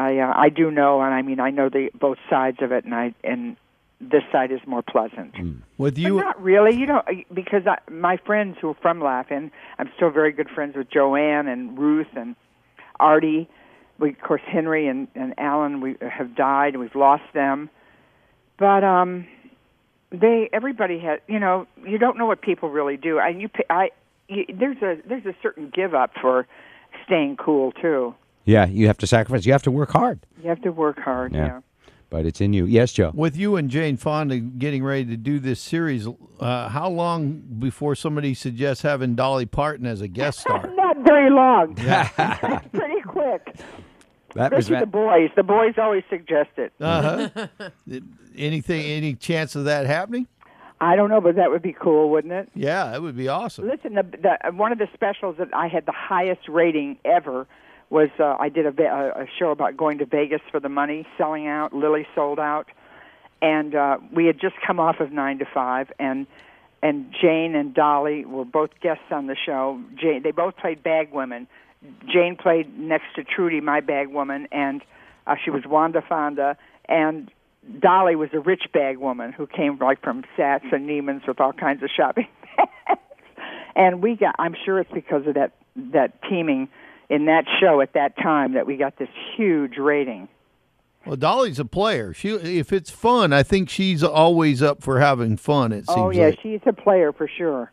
I do know, and I mean, I know both sides of it, and this side is more pleasant. With you, but not really, because my friends who are from Laugh-In, I'm still very good friends with Joanne and Ruth and Artie. Of course, Henry and Alan, we have died, and we've lost them. But everybody has, you don't know what people really do. There's a certain give up for staying cool too. Yeah, you have to sacrifice. You have to work hard. You have to work hard. Yeah. But it's in you. Yes, Joe. With you and Jane Fonda getting ready to do this series, how long before somebody suggests having Dolly Parton as a guest star? Not very long. Yeah. Pretty quick. Especially the boys. The boys always suggest it. Any chance of that happening? I don't know, but that would be cool, wouldn't it? Yeah, that would be awesome. Listen, one of the specials that I had the highest rating ever was I did a show about going to Vegas for the money, selling out. Lily sold out, and we had just come off of 9 to 5, and Jane and Dolly were both guests on the show. They both played bag women. Jane played next to Trudy, my bag woman, and she was Wanda Fonda, and Dolly was a rich bag woman who came from Saks and Neiman's with all kinds of shopping bags. And I'm sure it's because of that teaming in that show at that time that we got this huge rating. Well, Dolly's a player. If it's fun, I think she's always up for having fun, it seems Oh, yeah, like. She's a player for sure.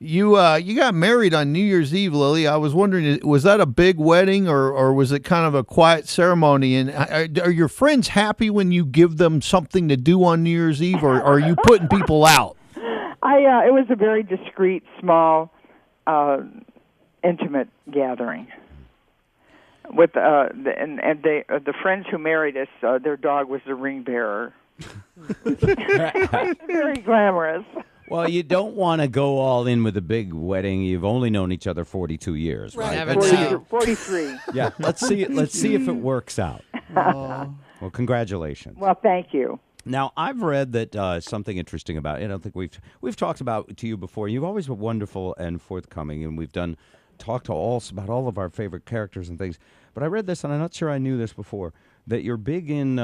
You got married on New Year's Eve, Lily. I was wondering, was that a big wedding or was it kind of a quiet ceremony? And are your friends happy when you give them something to do on New Year's Eve, or are you putting people out? It was a very discreet, small, intimate gathering. With the friends who married us, their dog was the ring bearer. Very glamorous. Well, you don't want to go all in with a big wedding. You've only known each other 42 years, right? 43. Yeah, let's see if it works out. Well, congratulations. Well, thank you. Now, I've read that something interesting about it. I don't think we've talked about it to you before. You've always been wonderful and forthcoming, and we've talked about all of our favorite characters and things. But I read this, and I'm not sure I knew this before, that you're big in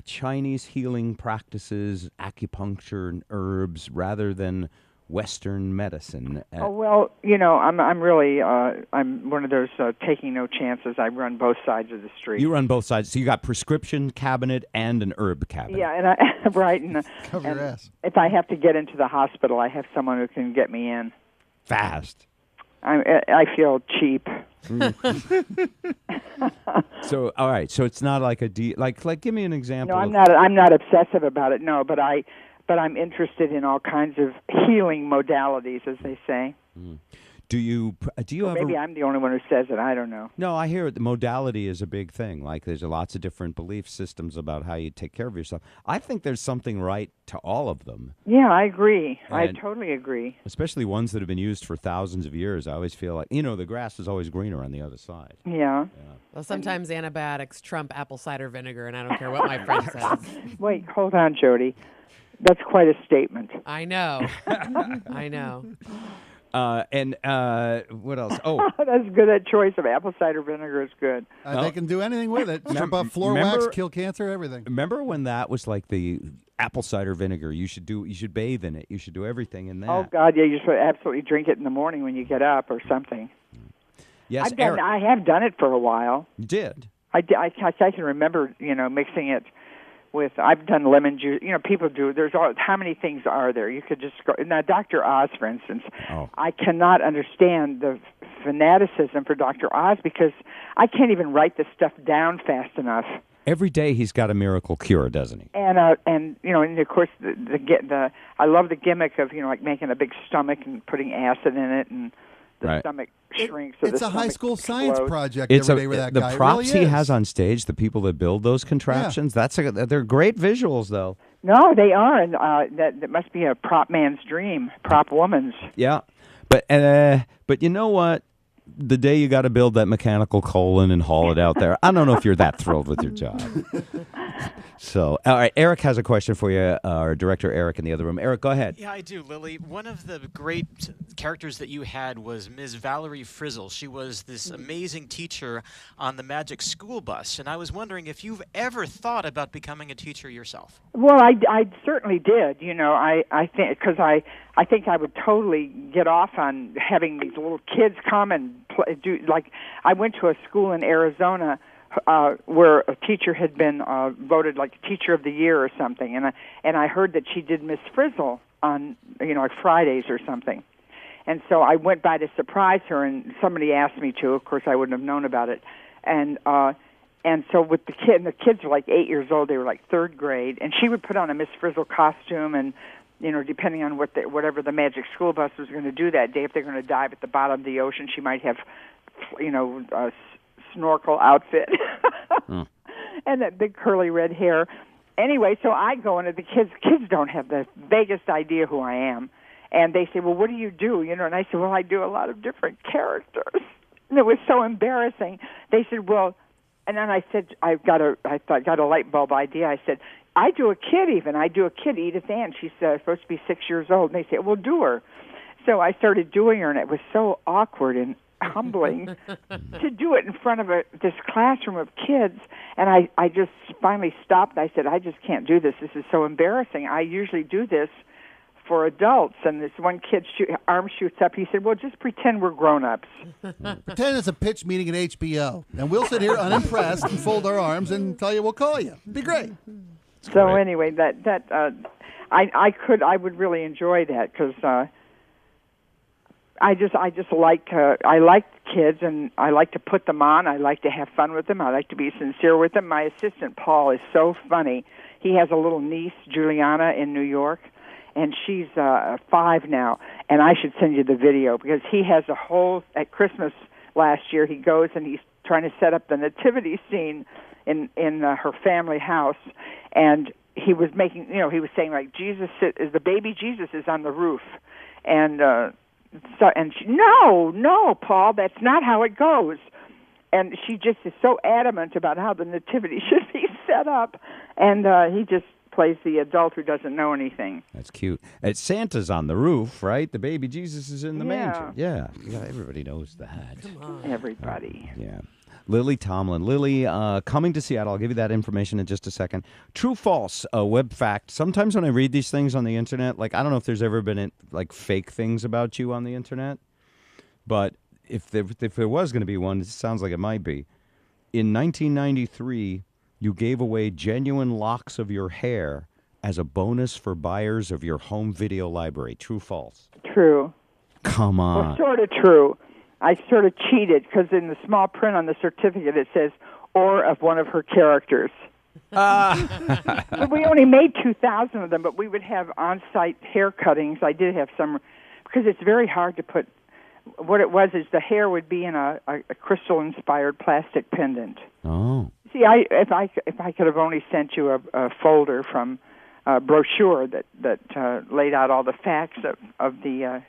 Chinese healing practices, acupuncture, and herbs, rather than Western medicine. Well, I'm really I'm one of those taking no chances. I run both sides of the street. You run both sides, so you got prescription cabinet and an herb cabinet. Yeah, and right, and cover your ass. If I have to get into the hospital, I have someone who can get me in fast. I feel cheap. So, all right. So it's not like like give me an example. No, I'm not obsessive about it. No, but I'm interested in all kinds of healing modalities, as they say. Do you have? Maybe I'm the only one who says it. I don't know. No, I hear it. The modality is a big thing. Like there's lots of different belief systems about how you take care of yourself. I think there's something right to all of them. Yeah, I agree. I totally agree. Especially ones that have been used for thousands of years. I always feel like the grass is always greener on the other side. Yeah. Well, sometimes antibiotics trump apple cider vinegar, and I don't care what my friend says. Wait, hold on, Jody. That's quite a statement. I know. I know. And what else? Oh, that's good. That choice of apple cider vinegar is good. They can do anything with it. Strip off floor wax, kill cancer, everything. Remember when that was like the apple cider vinegar? You should bathe in it. You should do everything in that. Oh God, yeah! You should absolutely drink it in the morning when you get up or something. Yes, I have done it for a while. You did. I can remember, mixing it with. I've done lemon juice. People do. There's how many things are there? You could just go. Now, Dr. Oz, for instance, I cannot understand the fanaticism for Dr. Oz because I can't even write this stuff down fast enough. Every day he's got a miracle cure, doesn't he? And of course I love the gimmick of like making a big stomach and putting acid in it and the stomach shrinks. It's a high school science project every day with that the guy. The props really he has on stage, the people that build those contraptions, they're great visuals, though. No, they are, and that must be a prop man's dream, prop woman's. Yeah, but you know what? The day you got to build that mechanical colon and haul it out there, I don't know if you're that thrilled with your job. So, all right, Eric has a question for you, our director Eric in the other room. Eric, go ahead. Yeah, I do, Lily. One of the great characters that you had was Ms. Valerie Frizzle. She was this amazing teacher on the Magic School Bus, and I was wondering if you've ever thought about becoming a teacher yourself. Well, I certainly did. I think because I think I would totally get off on having these little kids come and do. Like, I went to a school in Arizona where a teacher had been voted like Teacher of the Year or something, and I heard that she did Miss Frizzle on like Fridays or something, and so I went by to surprise her, and somebody asked me to. Of course, I wouldn't have known about it, and so with the kids were like 8 years old. They were like third grade, and she would put on a Miss Frizzle costume, and depending on whatever the Magic School Bus was going to do that day, if they're going to dive at the bottom of the ocean, she might have, a snorkel outfit and that big curly red hair. Anyway, so I go into the kids. Kids don't have the vaguest idea who I am, and they say, "Well, what do you do?" And I said, "Well, I do a lot of different characters." And it was so embarrassing. They said, "Well," and then I said, I got a light bulb idea. I said, "I do a kid even. I do a kid, Edith Ann. She's supposed to be 6 years old." And they said, "Well, do her." So I started doing her, and it was so awkward and humbling to do it in front of this classroom of kids. And I just finally stopped. I said, "I just can't do this. This is so embarrassing. I usually do this for adults." And this one kid's arm shoots up. He said, "Well, just pretend we're grown-ups." Pretend it's a pitch meeting at HBO, and we'll sit here unimpressed and fold our arms and tell you we'll call you. Be great. So anyway, I would really enjoy that because I like kids, and I like to put them on. I like to have fun with them. I like to be sincere with them. My assistant Paul is so funny. He has a little niece, Juliana, in New York, and she's 5 now. And I should send you the video because he has at Christmas last year. He goes and he's trying to set up the nativity scene in her family house, and he was making, he was saying like the baby Jesus is on the roof, and no, Paul, that's not how it goes. And she just is so adamant about how the nativity should be set up, and he just plays the adult who doesn't know anything. That's cute. Santa's on the roof, right? The baby Jesus is in the manger. Yeah, everybody knows that. Come on. Everybody. Yeah. Lily Tomlin. Lily, coming to Seattle. I'll give you that information in just a second. True, false, web fact. Sometimes when I read these things on the internet, like I don't know if there's ever been fake things about you on the internet, but if there was going to be one, it sounds like it might be. In 1993, you gave away genuine locks of your hair as a bonus for buyers of your home video library. True, false? True. Come on. Well, sort of true. I sort of cheated because in the small print on the certificate it says, "or of one of her characters." But we only made 2,000 of them, but we would have on-site hair cuttings. I did have some, because it's very hard to put. What it was is the hair would be in a crystal-inspired plastic pendant. Oh. See, if I could have only sent you a folder from a brochure that laid out all the facts of the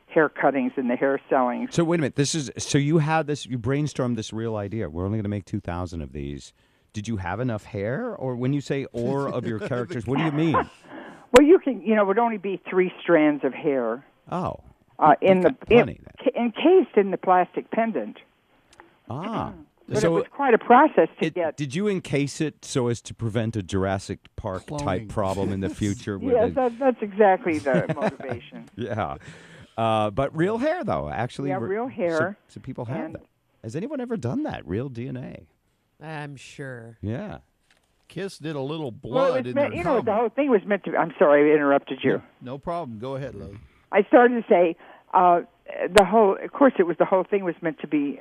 hair cuttings and the hair sellings. So wait a minute. So you had this. You brainstormed this real idea. We're only going to make 2,000 of these. Did you have enough hair, or when you say "or of your characters," what do you mean? Well, you can. It would only be 3 strands of hair. Oh. Encased in the plastic pendant. Ah. But it was quite a process to get. Did you encase it so as to prevent a Jurassic Park type problem in the future? Yes, that's exactly the motivation. Yeah. But real hair, though, actually. Yeah, real hair. So people have that. Has anyone ever done that? Real DNA? I'm sure. Yeah. Kiss did a little blood in their the whole thing was meant to. I'm sorry, I interrupted you. No problem. Go ahead, Lily. I started to say of course, the whole thing was meant to be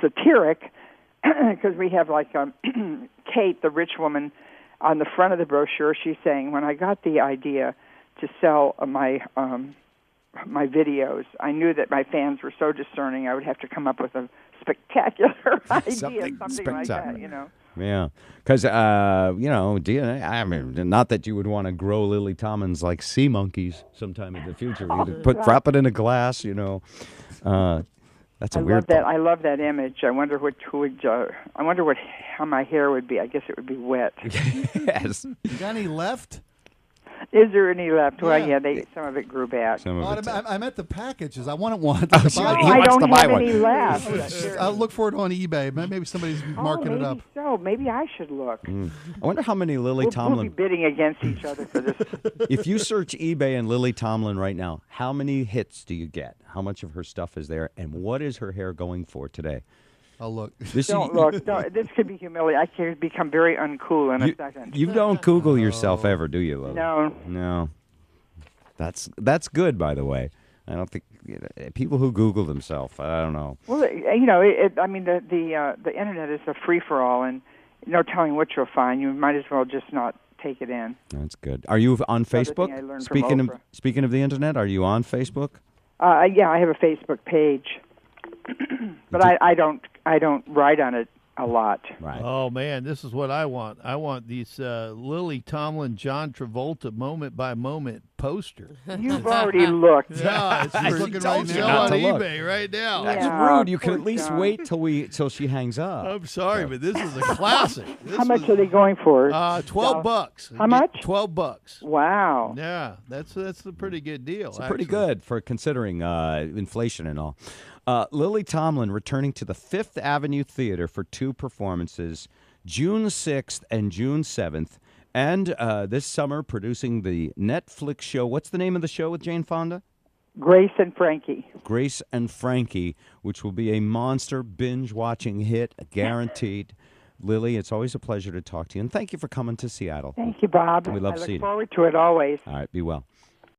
satiric, because we have Kate, the rich woman, on the front of the brochure. She's saying, when I got the idea to sell my videos, I knew that my fans were so discerning I would have to come up with a spectacular idea, something like that, Yeah, because, DNA, I mean, not that you would want to grow Lily Tomlins like sea monkeys sometime in the future. You'd wrap it in a glass, That's a I weird love that. thought. I love that image. I wonder how my hair would be. I guess it would be wet. Yes. You got any left? Is there any left? Well, Yeah. some of it grew back. Some of it's- I meant the packages. I wanted one. Oh, No, He I wants don't to buy have one. any left. I'll look for it on eBay. Maybe somebody's marking maybe it up. So maybe I should look. I wonder how many Lily We'll Tomlin. be bidding against each other for this. If you search eBay and Lily Tomlin right now, how many hits do you get? How much of her stuff is there, and what is her hair going for today? I'll look. This Don't look. This could be humiliating. I could become very uncool in a second. You don't Google yourself ever, do you, Lily? No. No. That's good, by the way. I don't think people who Google themselves. I don't know. Well, the internet is a free for all, and no telling what you'll find. You might as well just not take it in. That's good. Are you on Another Facebook? thing I learned from Speaking of the internet, are you on Facebook? Yeah, I have a Facebook page, but I don't write on it a lot. Right. Oh man, this is what I want. I want these Lily Tomlin, John Travolta moment by moment poster. You've already looked. Yeah, it's He's looking right show now. on to look. eBay right now. That's Yeah, rude. You can poor at least John. wait till she hangs up. I'm sorry, but this is a classic. This How much was, are they going for? $12. How much? $12. Wow. Yeah, that's a pretty good deal. It's pretty actually. good for considering inflation and all. Lily Tomlin returning to the Fifth Avenue Theater for 2 performances, June 6th and June 7th. And this summer producing the Netflix show. What's the name of the show with Jane Fonda? Grace and Frankie. Grace and Frankie, which will be a monster binge-watching hit, guaranteed. Lily, it's always a pleasure to talk to you, and thank you for coming to Seattle. Thank you, Bob. We love I seeing you. look forward to it always. All right, be well.